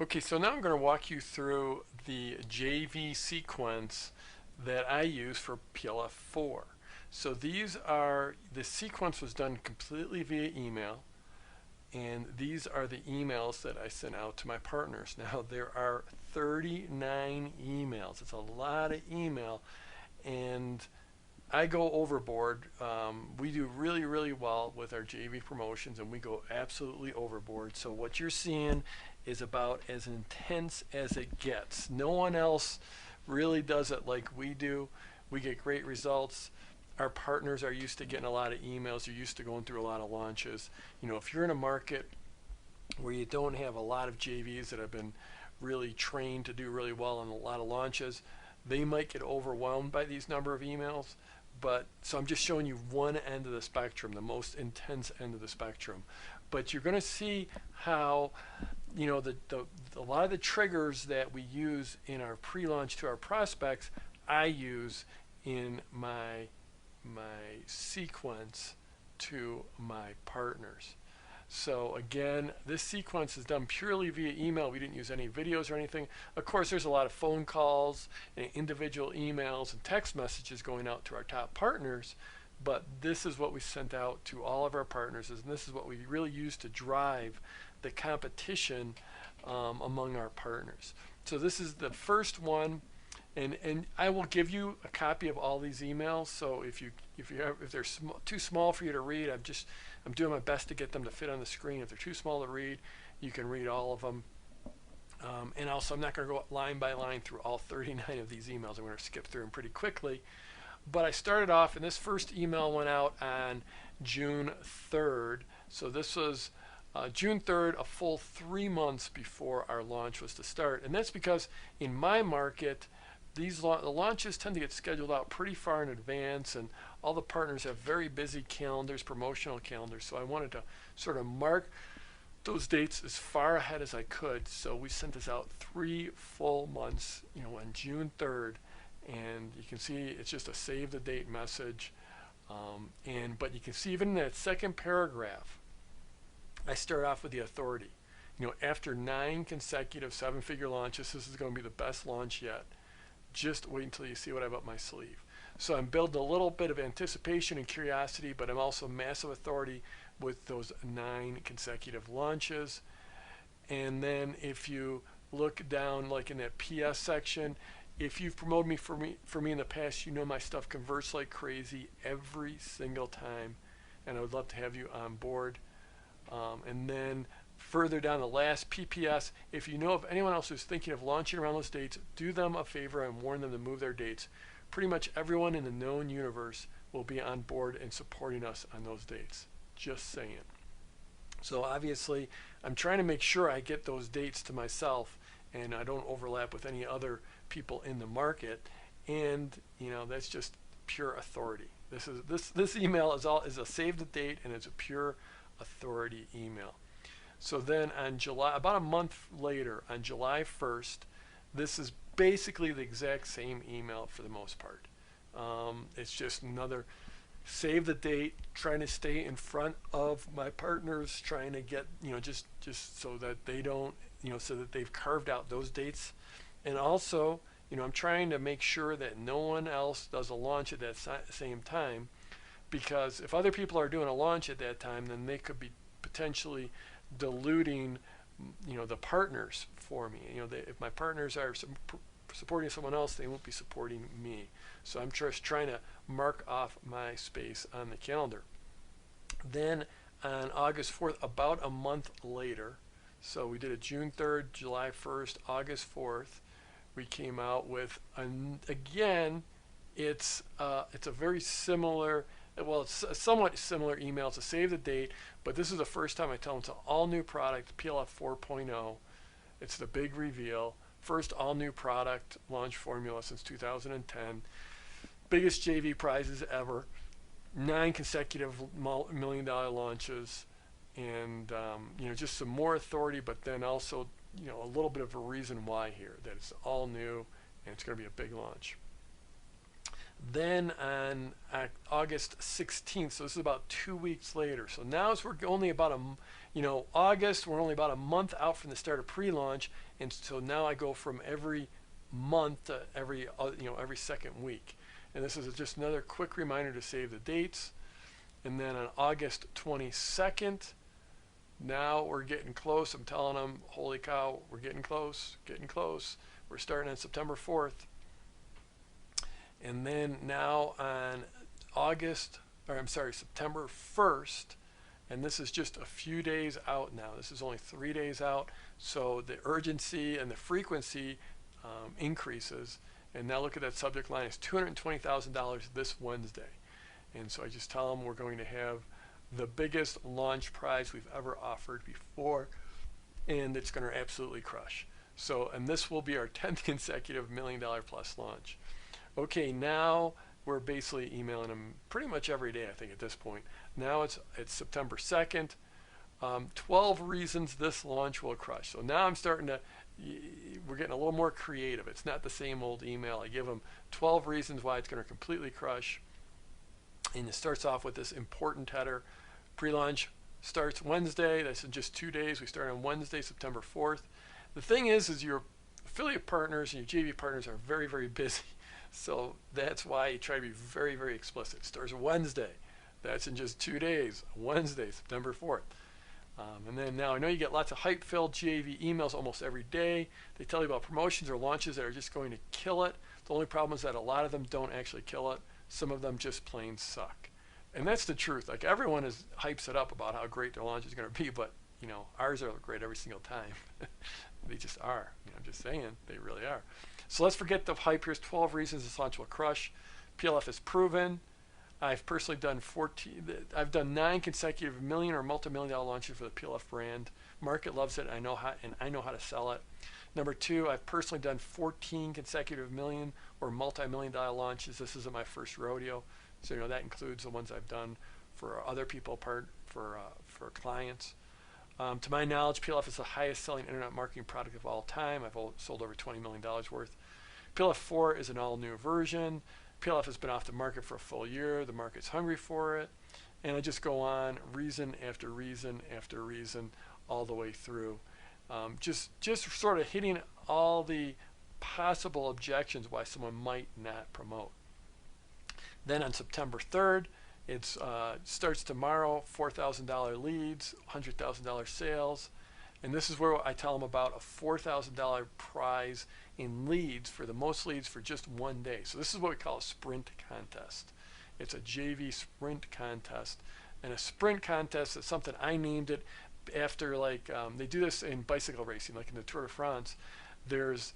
Okay, so now I'm going to walk you through the JV sequence that I use for PLF4. So the sequence was done completely via email, and these are the emails that I sent out to my partners. Now, there are 39 emails. It's a lot of email, and I go overboard. We do really, really well with our JV promotions, and we go absolutely overboard. So what you're seeing is about as intense as it gets. No one else really does it like we do. We get great results. Our partners are used to getting a lot of emails. They're used to going through a lot of launches. If you're in a market where you don't have a lot of JVs that have been really trained to do really well on a lot of launches, they might get overwhelmed by these number of emails. But so I'm just showing you one end of the spectrum, the most intense end of the spectrum. But you're going to see how a lot of the triggers that we use in our pre-launch to our prospects, I use in my sequence to my partners. So again, this sequence is done purely via email. We didn't use any videos or anything. Of course, there's a lot of phone calls and individual emails and text messages going out to our top partners, but this is what we sent out to all of our partners, and this is what we really use to drive the competition among our partners. So this is the first one, and I will give you a copy of all these emails. So if they're too small for you to read, I'm doing my best to get them to fit on the screen. If they're too small to read, you can read all of them. And also, I'm not going to go line by line through all 39 of these emails. I'm going to skip through them pretty quickly. But I started off, and this first email went out on June 3rd. So this was June 3rd, a full 3 months before our launch was to start. And that's because in my market, the launches tend to get scheduled out pretty far in advance, and all the partners have very busy calendars, promotional calendars. So I wanted to sort of mark those dates as far ahead as I could. So we sent this out 3 full months, on June 3rd. And you can see it's just a save the date message. But you can see even in that second paragraph, I start off with the authority. After 9 consecutive 7-figure launches, this is going to be the best launch yet. Just wait until you see what I have up my sleeve. So I'm building a little bit of anticipation and curiosity, but I'm also massive authority with those 9 consecutive launches. And then if you look down, like in that PS section, if you've promoted me for me in the past, my stuff converts like crazy every single time, and I would love to have you on board. And then further down, the last PPS, if you know of anyone else who's thinking of launching around those dates, do them a favor and warn them to move their dates. Pretty much everyone in the known universe will be on board and supporting us on those dates. Just saying. So obviously, I'm trying to make sure I get those dates to myself and I don't overlap with any other people in the market. And that's just pure authority. This email is a save the date, and it's a pure authority email. So then on about a month later, on July 1st, this is basically the exact same email for the most part. It's just another save the date, trying to stay in front of my partners, trying to get, just so that they don't, so that they've carved out those dates. And also, I'm trying to make sure that no one else does a launch at that same time, because if other people are doing a launch at that time, then they could be potentially diluting, the partners for me. If my partners are supporting someone else, they won't be supporting me. So I'm just trying to mark off my space on the calendar. Then on August 4th, about a month later, so we did it June 3rd, July 1st, August 4th, we came out with, again, it's a very similar, well, it's a somewhat similar email to save the date, but this is the first time I tell them it's an all new product, PLF 4.0. It's the big reveal. First all new product launch formula since 2010. Biggest JV prizes ever. 9 consecutive $1 million launches. And, just some more authority, but then also, a little bit of a reason why here, that it's all new and it's going to be a big launch. Then on August 16th, so this is about 2 weeks later. So now we're only about August, we're only about a month out from the start of pre-launch, and so now I go from every month to every second week. And this is just another quick reminder to save the dates. And then on August 22nd, now we're getting close. I'm telling them, holy cow, we're getting close, getting close. We're starting on September 4th. And then now on September 1st, and this is just a few days out now. This is only 3 days out. So the urgency and the frequency increases. And now look at that subject line. It's $220,000 this Wednesday. And so I just tell them we're going to have the biggest launch prize we've ever offered before, and it's going to absolutely crush. So, and this will be our 10th consecutive $1 million plus launch. Okay, now we're basically emailing them pretty much every day, I think, at this point. Now it's September 2nd. 12 reasons this launch will crush. So now I'm starting to, we're getting a little more creative. It's not the same old email. I give them 12 reasons why it's going to completely crush. And it starts off with this important header. Pre-launch starts Wednesday. That's in just 2 days. We start on Wednesday, September 4th. The thing is your affiliate partners and your JV partners are very, very busy. So that's why you try to be very, very explicit. It starts Wednesday. That's in just 2 days. Wednesday, September 4th. And then now I know you get lots of hype-filled JV emails almost every day. They tell you about promotions or launches that are just going to kill it. The only problem is that a lot of them don't actually kill it. Some of them just plain suck. And that's the truth. Like, everyone hypes it up about how great their launch is going to be, but ours are great every single time. They just are. I'm just saying, they really are. So let's forget the hype. Here's 12 reasons this launch will crush. PLF is proven. I've personally done 9 consecutive million or multi-million-dollar launches for the PLF brand. Market loves it. I know how to sell it. Number 2, I've personally done 14 consecutive million or multi-million-dollar launches. This isn't my first rodeo, so that includes the ones I've done for other people, for clients. To my knowledge, PLF is the highest-selling internet marketing product of all time. I've sold over $20 million worth. PLF 4 is an all-new version. PLF has been off the market for a full year. The market's hungry for it. And I just go on reason after reason after reason all the way through. Just sort of hitting all the possible objections why someone might not promote. Then on September 3rd, it starts tomorrow, $4,000 leads, $100,000 sales. And this is where I tell them about a $4,000 prize in leads for the most leads for just 1 day. So this is what we call a sprint contest. It's a JV sprint contest. And a sprint contest is something I named it after, they do this in bicycle racing, like in the Tour de France. There's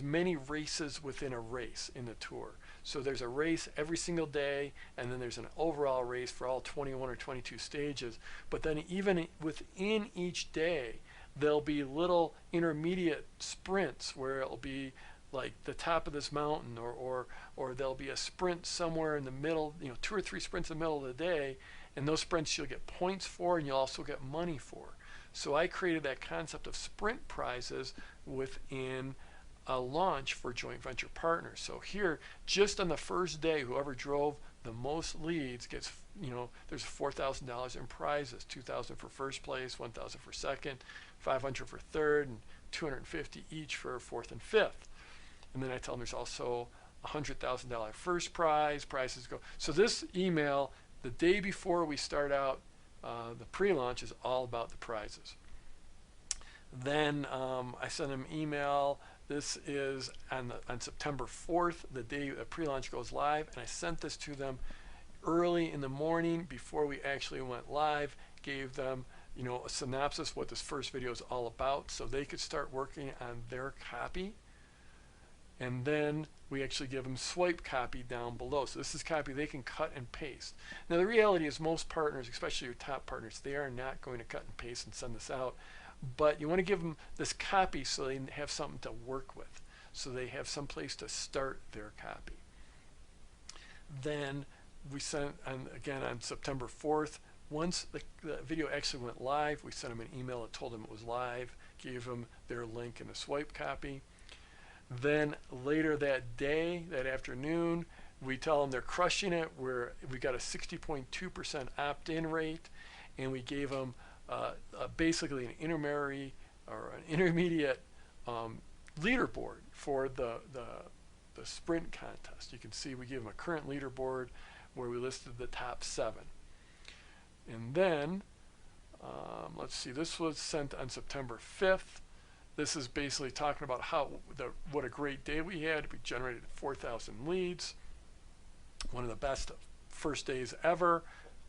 many races within a race in the Tour. So there's a race every single day, and then there's an overall race for all 21 or 22 stages. But then even within each day, there'll be little intermediate sprints where it'll be like the top of this mountain, or there'll be a sprint somewhere in the middle, 2 or 3 sprints in the middle of the day, and those sprints you'll get points for, and you'll also get money for. So I created that concept of sprint prizes within a launch for joint venture partners. So here, just on the first day, whoever drove the most leads gets, there's $4,000 in prizes, $2,000 for first place, $1,000 for second, $500 for third, and $250 each for fourth and fifth. And then I tell them there's also a $100,000 first prize. Prizes go. So this email, the day before we start out the pre-launch, is all about the prizes. Then I send them email. This is on September 4th, the day the pre-launch goes live, and I sent this to them early in the morning before we actually went live. Gave them, a synopsis of what this first video is all about, so they could start working on their copy. And then we actually give them swipe copy down below. So this is copy they can cut and paste. Now the reality is most partners, especially your top partners, they are not going to cut and paste and send this out. But you want to give them this copy so they have something to work with, so they have some place to start their copy. Then we sent, again on September 4th, once the video actually went live, we sent them an email that told them it was live, gave them their link and a swipe copy. Then later that day, that afternoon, we tell them they're crushing it. We got a 60.2% opt-in rate, and we gave them basically an intermediate leaderboard for the sprint contest. You can see we gave them a current leaderboard where we listed the top 7. And then, let's see, this was sent on September 5th. This is basically talking about what a great day we had. We generated 4,000 leads. One of the best first days ever.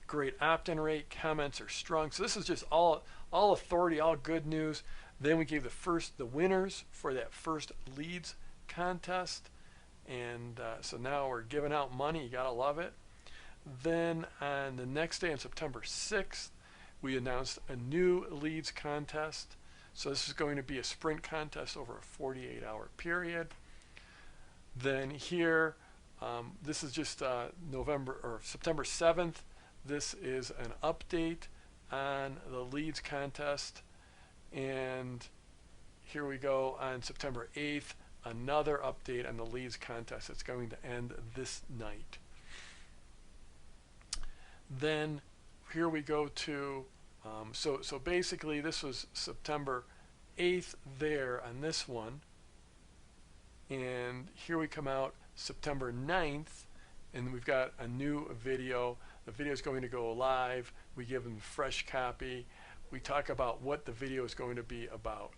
Great opt-in rate. Comments are strong. So this is just all authority, all good news. Then we gave the winners for that first leads contest. And so now we're giving out money. You gotta love it. Then on the next day, on September 6th, we announced a new leads contest. So this is going to be a sprint contest over a 48-hour period. Then here, this is just September 7th. This is an update on the leads contest. And here we go on September 8th, another update on the leads contest. It's going to end this night. Then here we go to so basically this was September 8th there on this one, and here we come out September 9th, and we've got a new video. The video is going to go live. We give them a fresh copy. We talk about what the video is going to be about.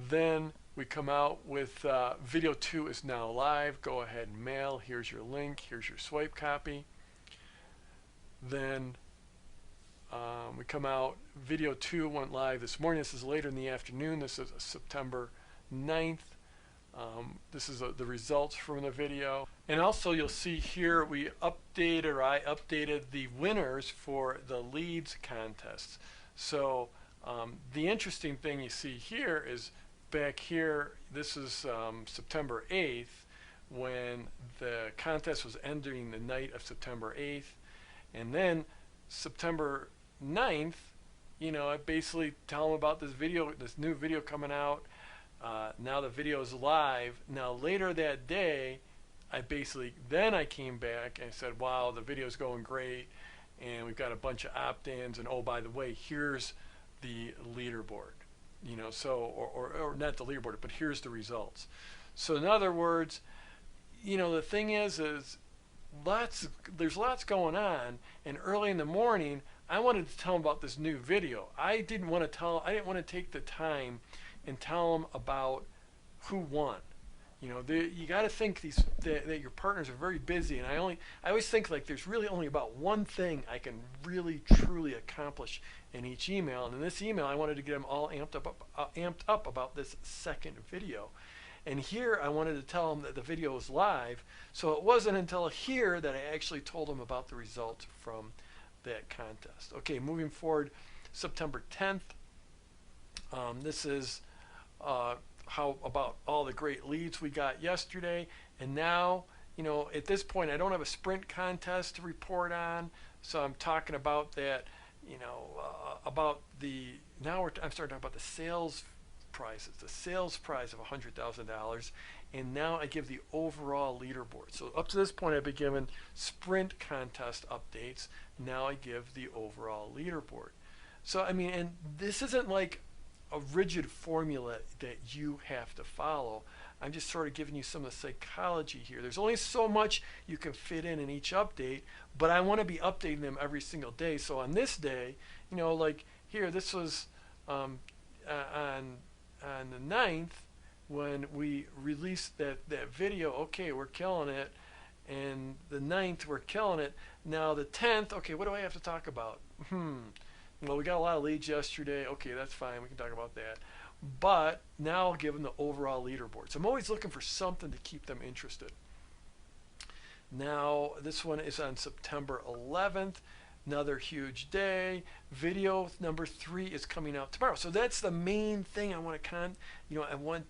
Then we come out with video 2 is now live. Go ahead and mail. Here's your link. Here's your swipe copy. Then we come out, video 2 went live this morning. This is later in the afternoon. This is September 9th. This is the results from the video. And also you'll see here I updated the winners for the leads contests. So the interesting thing you see here is back here, this is September 8th when the contest was ending the night of September 8th. And then September 9th, I basically tell them about this new video coming out. Now the video is live. Now later that day, I came back and said, wow, the video's going great, and we've got a bunch of opt-ins, and oh, by the way, here's the leaderboard. Or not the leaderboard, but here's the results. So in other words, the thing is there's lots going on, and early in the morning I wanted to tell them about this new video. I didn't want to take the time and tell them about who won. You got to think that your partners are very busy, and I always think like there's really only about one thing I can really truly accomplish in each email. And in this email, I wanted to get them all amped up about this second video. And here I wanted to tell them that the video was live, so it wasn't until here that I actually told them about the results from that contest. Okay, moving forward, September 10th. This is how about all the great leads we got yesterday. And now, at this point, I don't have a sprint contest to report on, so I'm talking about that, I'm starting to talk about the sales prices, the sales price of $100,000, and now I give the overall leaderboard. So up to this point I've been given sprint contest updates. Now I give the overall leaderboard. So and this isn't like a rigid formula that you have to follow. I'm just sort of giving you some of the psychology here. There's only so much you can fit in each update, but I want to be updating them every single day. So on this day, like here, this was on the 9th when we released that video. Okay, we're killing it. And the 9th, we're killing it. Now the 10th, okay, what do I have to talk about? Well, we got a lot of leads yesterday. Okay, that's fine. We can talk about that. But now I'll give them the overall leaderboard. So I'm always looking for something to keep them interested. Now, this one is on September 11th. Another huge day. Video number 3 is coming out tomorrow. So that's the main thing I want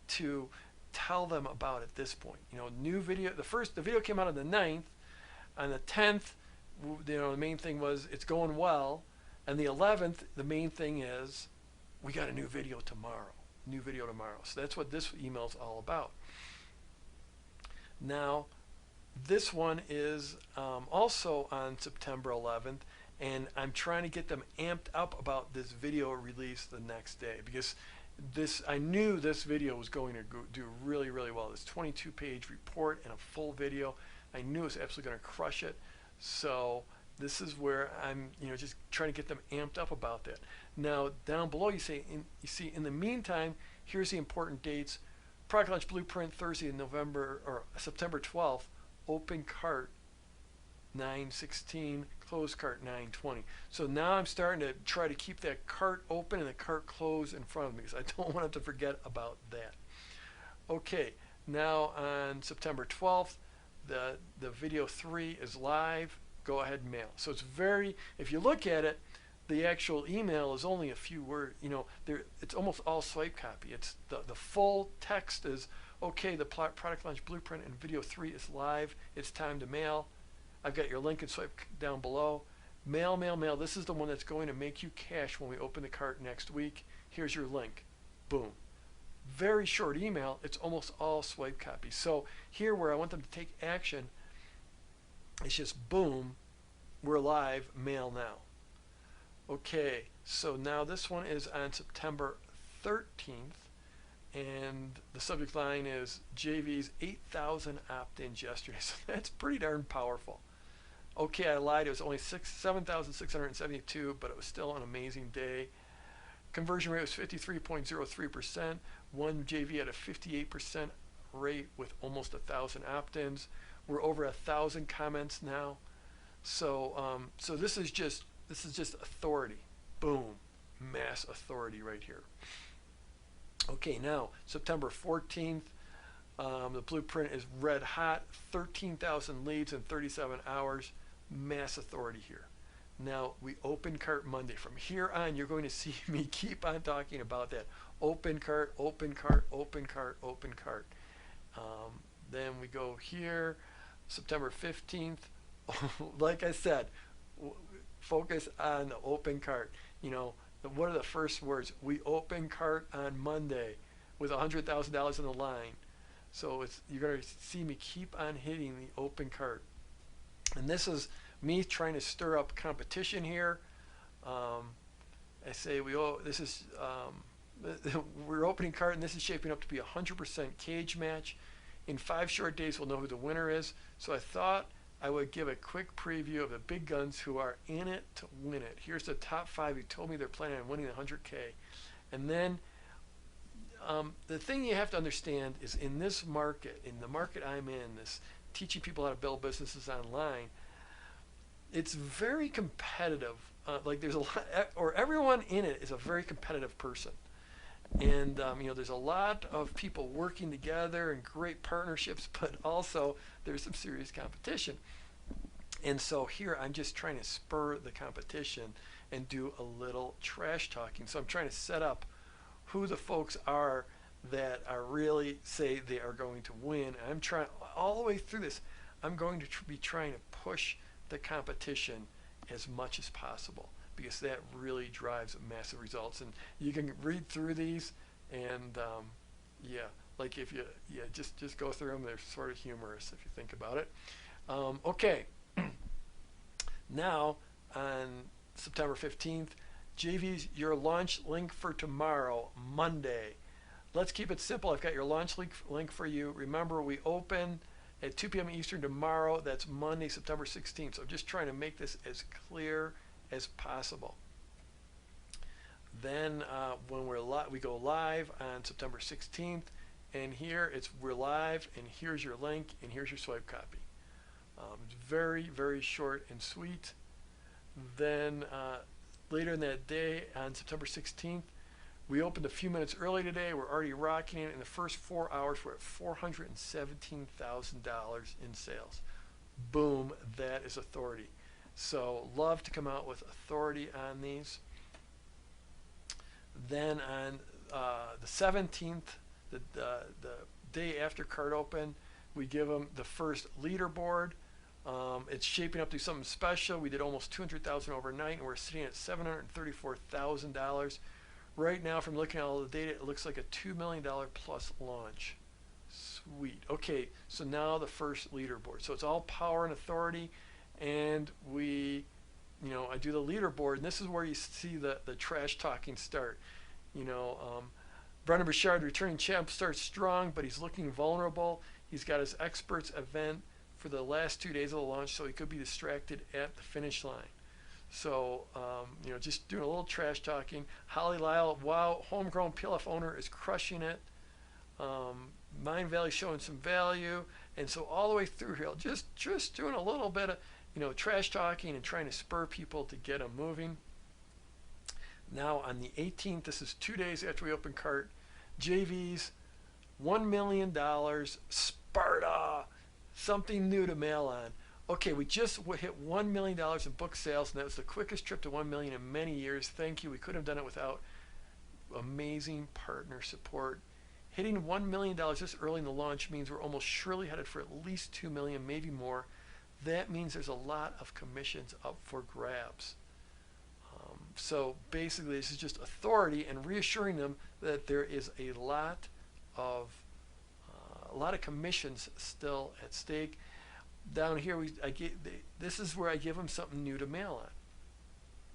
to tell them about at this point. New video. The video came out on the 9th. On the 10th, the main thing was it's going well. And the 11th, the main thing is we got a new video tomorrow. new video tomorrow. So that's what this email is all about. Now, this one is also on September 11th, and I'm trying to get them amped up about this video release the next day, because I knew this video was going to do really, really well. This 22-page report and a full video, I knew it was absolutely going to crush it. So this is where I'm, just trying to get them amped up about that. Now, down below, you see, in the meantime, here's the important dates. Product Launch Blueprint Thursday in September 12th. Open cart 9:16, closed cart 9:20. So now I'm starting to try to keep that cart open and the cart closed in front of me, because I don't want them to forget about that. Okay, now on September 12th, the video 3 is live. Go ahead and mail. So it's very, if you look at it, the actual email is only a few words. It's almost all swipe copy. It's the full text is, okay, the Product Launch Blueprint and video 3 is live. It's time to mail. I've got your link and swipe down below. Mail, mail, mail. This is the one that's going to make you cash when we open the cart next week. Here's your link. Boom. Very short email. It's almost all swipe copy. So here, where I want them to take action, it's just boom, we're live, mail now. Okay, so now this one is on September 13th, and the subject line is JV's 8,000 opt-ins yesterday. So that's pretty darn powerful. Okay, I lied. It was only 7,672, but it was still an amazing day. Conversion rate was 53.03%. One JV had a 58% rate with almost 1,000 opt-ins. We're over 1,000 comments now. So so this is just authority. Boom, mass authority right here. Okay, now September 14th, the blueprint is red hot. 13,000 leads in 37 hours. Mass authority here. Now we open cart Monday. From here on, you're going to see me keep on talking about that. Open cart, open cart, open cart, open cart. Then we go here, September 15th. Like I said, focus on the open cart. What are the first words? We open cart on Monday with $100,000 in the line. So you're going to see me keep on hitting the open cart. And this is me trying to stir up competition here. I say we're opening cart, and this is shaping up to be a 100% cage match. In 5 short days, we'll know who the winner is. So I thought I would give a quick preview of the big guns who are in it to win it. Here's the top 5 who told me they're planning on winning the 100K. And then the thing you have to understand is, in this market, in the market I'm in, this teaching people how to build businesses online, it's very competitive. Like there's a lot, or everyone in it is a very competitive person. And there's a lot of people working together and great partnerships, but also there's some serious competition. And so here I'm just trying to spur the competition and do a little trash talking. So I'm trying to set up who the folks are that are really say they are going to win. And I'm trying all the way through this. I'm going to be trying to push the competition as much as possible, because that really drives massive results. And you can read through these, and like if you just go through them. They're sort of humorous if you think about it. Okay, now on September 15th, JV's your launch link for tomorrow, Monday. Let's keep it simple. I've got your launch link for you. Remember, we open at 2 p.m. Eastern tomorrow. That's Monday, September 16th. So I'm just trying to make this as clear as possible. Then when we go live on September 16th, and here we're live, and here's your link, and here's your swipe copy. It's very, very short and sweet. Then later in that day, on September 16th, we opened a few minutes early today. We're already rocking it. In the first 4 hours, we're at $417,000 in sales. Boom, that is authority. So love to come out with authority on these. Then on the 17th, the day after cart open, we give them the first leaderboard. It's shaping up to something special. We did almost $200,000 overnight, and we're sitting at $734,000. Right now, from looking at all the data, it looks like a $2 million plus launch. Sweet. Okay, so now the first leaderboard. So it's all power and authority, and I do the leaderboard, and this is where you see the trash talking start. You know, Brendan Burchard, returning champ, starts strong, but he's looking vulnerable. He's got his experts event for the last 2 days of the launch, so he could be distracted at the finish line. So, just doing a little trash talking. Holly Lyle, wow, homegrown PLF owner, is crushing it. Mind Valley showing some value. And so all the way through here, just doing a little bit of, trash talking and trying to spur people to get them moving. Now on the 18th, this is 2 days after we open cart, JVs, $1 million, Sparta, something new to mail on. Okay, we just hit $1 million in book sales, and that was the quickest trip to $1 million in many years. Thank you. We couldn't have done it without amazing partner support. Hitting $1 million this early in the launch means we're almost surely headed for at least $2 million, maybe more. That means there's a lot of commissions up for grabs. So basically, this is just authority and reassuring them that there is a lot of commissions still at stake. Down here, this is where I give them something new to mail on.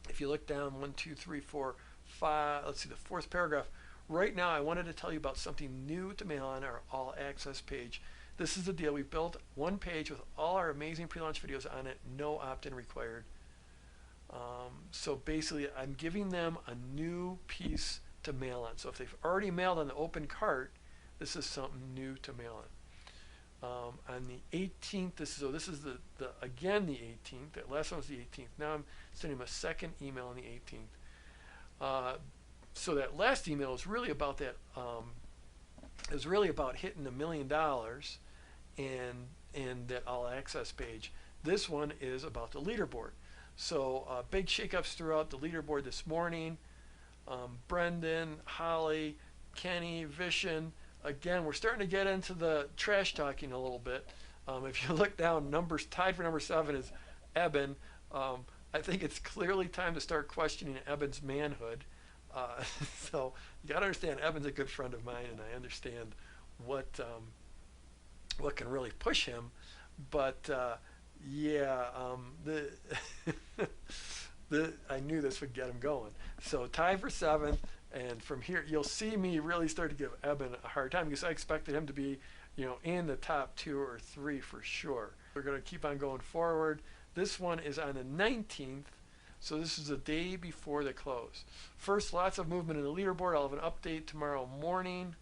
If you look down, 1, 2, 3, 4, 5. Let's see, the fourth paragraph. Right now, I wanted to tell you about something new to mail on our all access page. This is the deal. We built one page with all our amazing pre-launch videos on it, no opt-in required. So basically, I'm giving them a new piece to mail on. So if they've already mailed on the open cart, this is something new to mail on. On the 18th, this is again the 18th. That last one was the 18th. Now I'm sending them a second email on the 18th. So that last email is really about that. Is really about hitting $1 million and that all access page. This one is about the leaderboard. So big shakeups throughout the leaderboard this morning. Brendan, Holly, Kenny, Vishen. Again, we're starting to get into the trash talking a little bit. If you look down, numbers tied for number 7 is Eben. I think it's clearly time to start questioning Eben's manhood. So you got to understand, Eben's a good friend of mine, and I understand what can really push him. But I knew this would get him going. So tied for 7th, and from here you'll see me really start to give Eben a hard time because I expected him to be, in the top 2 or 3 for sure. We're going to keep on going forward. This one is on the 19th. So this is the day before the close. First, lots of movement in the leaderboard. I'll have an update tomorrow morning,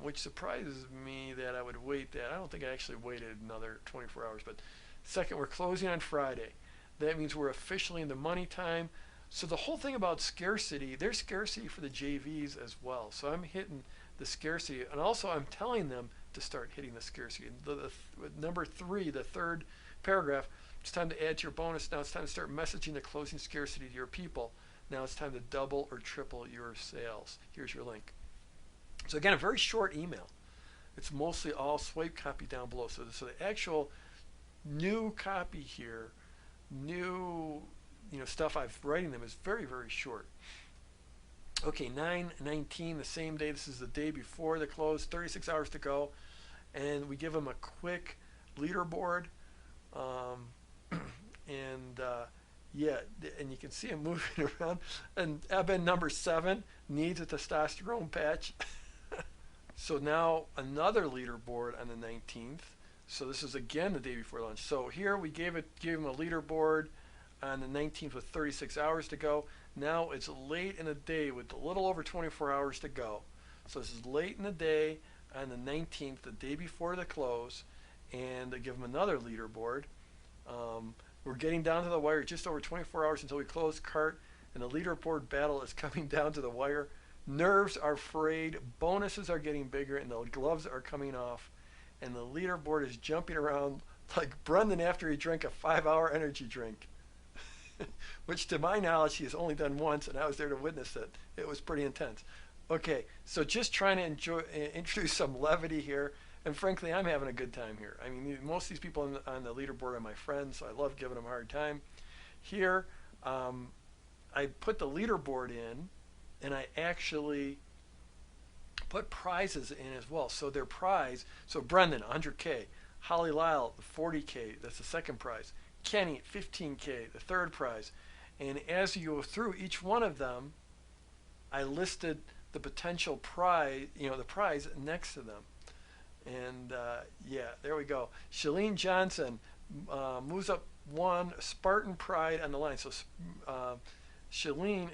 which surprises me that I would wait that. I don't think I actually waited another 24 hours. But second, we're closing on Friday. That means we're officially in the money time. So the whole thing about scarcity, there's scarcity for the JVs as well. So I'm hitting the scarcity. And also I'm telling them to start hitting the scarcity. Number 3, the third paragraph, it's time to add to your bonus. Now it's time to start messaging the closing scarcity to your people. Now it's time to double or triple your sales. Here's your link. So again, a very short email. It's mostly all swipe copy down below. So the actual new copy here, new stuff I've writing them is very, very short. Okay, 9/19, the same day. This is the day before the close. 36 hours to go, and we give them a quick leaderboard. And you can see him moving around. And Eben, number 7, needs a testosterone patch. So now another leaderboard on the 19th. So this is again the day before lunch. So here we gave him a leaderboard on the 19th with 36 hours to go. Now it's late in the day with a little over 24 hours to go. So this is late in the day on the 19th, the day before the close, and I give him another leaderboard. We're getting down to the wire, just over 24 hours until we close cart, and the leaderboard battle is coming down to the wire. Nerves are frayed, bonuses are getting bigger, and the gloves are coming off, and the leaderboard is jumping around like Brendan after he drank a 5-hour energy drink, which to my knowledge he has only done once, and I was there to witness it. It was pretty intense. Okay, so just trying to introduce some levity here. And frankly, I'm having a good time here. I mean, most of these people on the leaderboard are my friends, so I love giving them a hard time. Here, I put the leaderboard in, and I actually put prizes in as well. So their prize, so Brendan, 100K, Holly Lyle, 40K, that's the second prize. Kenny, 15K, the third prize. And as you go through each one of them, I listed the potential prize, the prize next to them. And yeah, there we go. Shalene Johnson moves up one, Spartan Pride on the line. So Shalene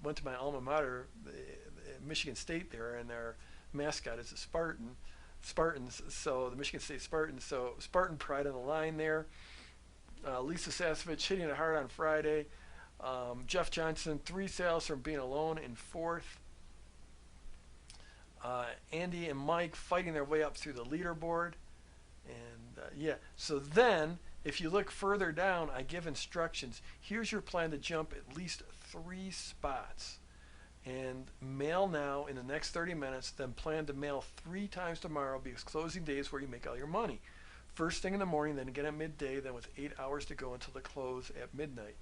went to my alma mater, Michigan State there, and their mascot is a Spartans. So the Michigan State Spartans. So Spartan Pride on the line there. Lisa Sasevich hitting it hard on Friday. Jeff Johnson, 3 sales from being alone in 4th. Andy and Mike fighting their way up through the leaderboard. And yeah, so then if you look further down, I give instructions. Here's your plan to jump at least 3 spots. And mail now in the next 30 minutes, then plan to mail 3 times tomorrow because closing day is where you make all your money. First thing in the morning, then again at midday, then with 8 hours to go until the close at midnight.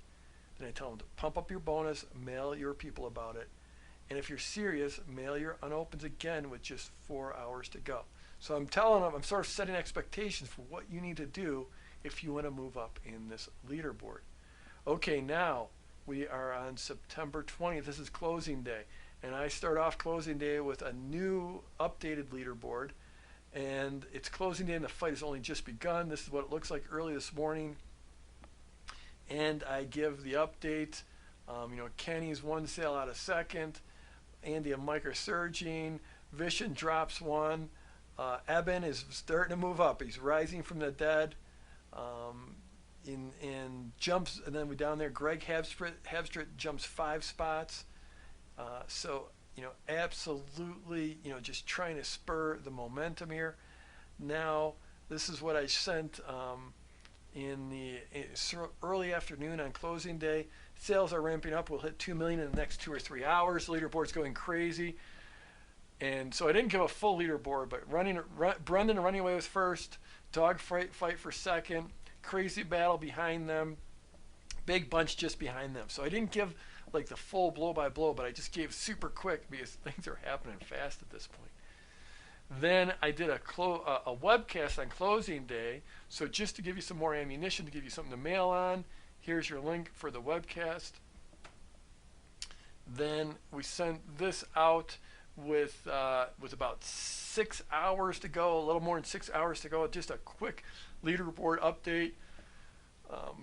Then I tell them to pump up your bonus, mail your people about it. And if you're serious, mail your unopens again with just 4 hours to go. So I'm telling them, I'm sort of setting expectations for what you need to do if you want to move up in this leaderboard. Okay, now we are on September 20th. This is closing day. And I start off closing day with a new updated leaderboard. And it's closing day and the fight has only just begun. This is what it looks like early this morning. And I give the update. Kenny's 1 sale out of 2nd. Andy and Mike are surging. Vishen drops 1. Eben is starting to move up. He's rising from the dead. In jumps, and then we down there. Greg Habstritt jumps 5 spots. So absolutely, just trying to spur the momentum here. Now, this is what I sent in the early afternoon on closing day. Sales are ramping up. We'll hit 2 million in the next 2 or 3 hours. The leaderboard's going crazy. And so I didn't give a full leaderboard, but Brendan running away was first. Dog fight for second. Crazy battle behind them. Big bunch just behind them. So I didn't give like the full blow by blow, but I just gave super quick because things are happening fast at this point. Then I did a webcast on closing day. So just to give you some more ammunition, to give you something to mail on, here's your link for the webcast. Then we sent this out with about 6 hours to go, a little more than 6 hours to go. Just a quick leaderboard update.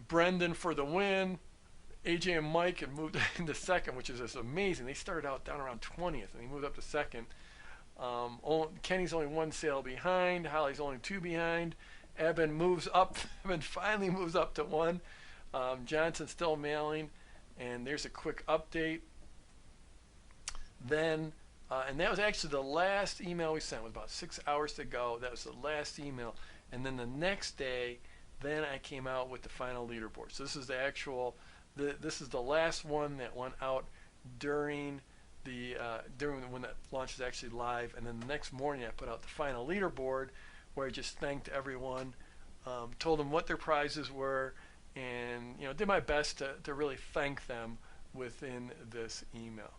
Brendan for the win. AJ and Mike had moved into 2nd, which is just amazing. They started out down around 20th, and they moved up to 2nd. Kenny's only 1 sale behind. Holly's only 2 behind. Eben moves up. Eben finally moves up to 1. Johnson's still mailing. And there's a quick update. Then, and that was actually the last email we sent. With about 6 hours to go. That was the last email. And then the next day, then I came out with the final leaderboard. So this is the actual, this is the last one that went out during when that launch was actually live. And then the next morning I put out the final leaderboard where I just thanked everyone, told them what their prizes were, and did my best to really thank them within this email.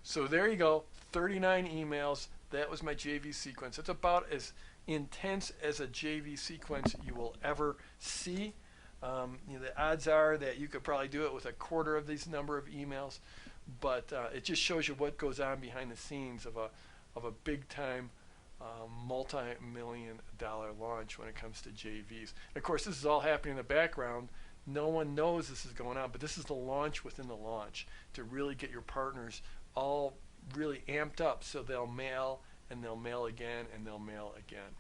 So there you go, 39 emails. That was my JV sequence. It's about as intense as a JV sequence you will ever see. The odds are that you could probably do it with a quarter of these number of emails, but it just shows you what goes on behind the scenes of a big time multi-million-dollar launch when it comes to JVs. And of course, this is all happening in the background. No one knows this is going on, but this is the launch within the launch to really get your partners all really amped up so they'll mail and they'll mail again and they'll mail again.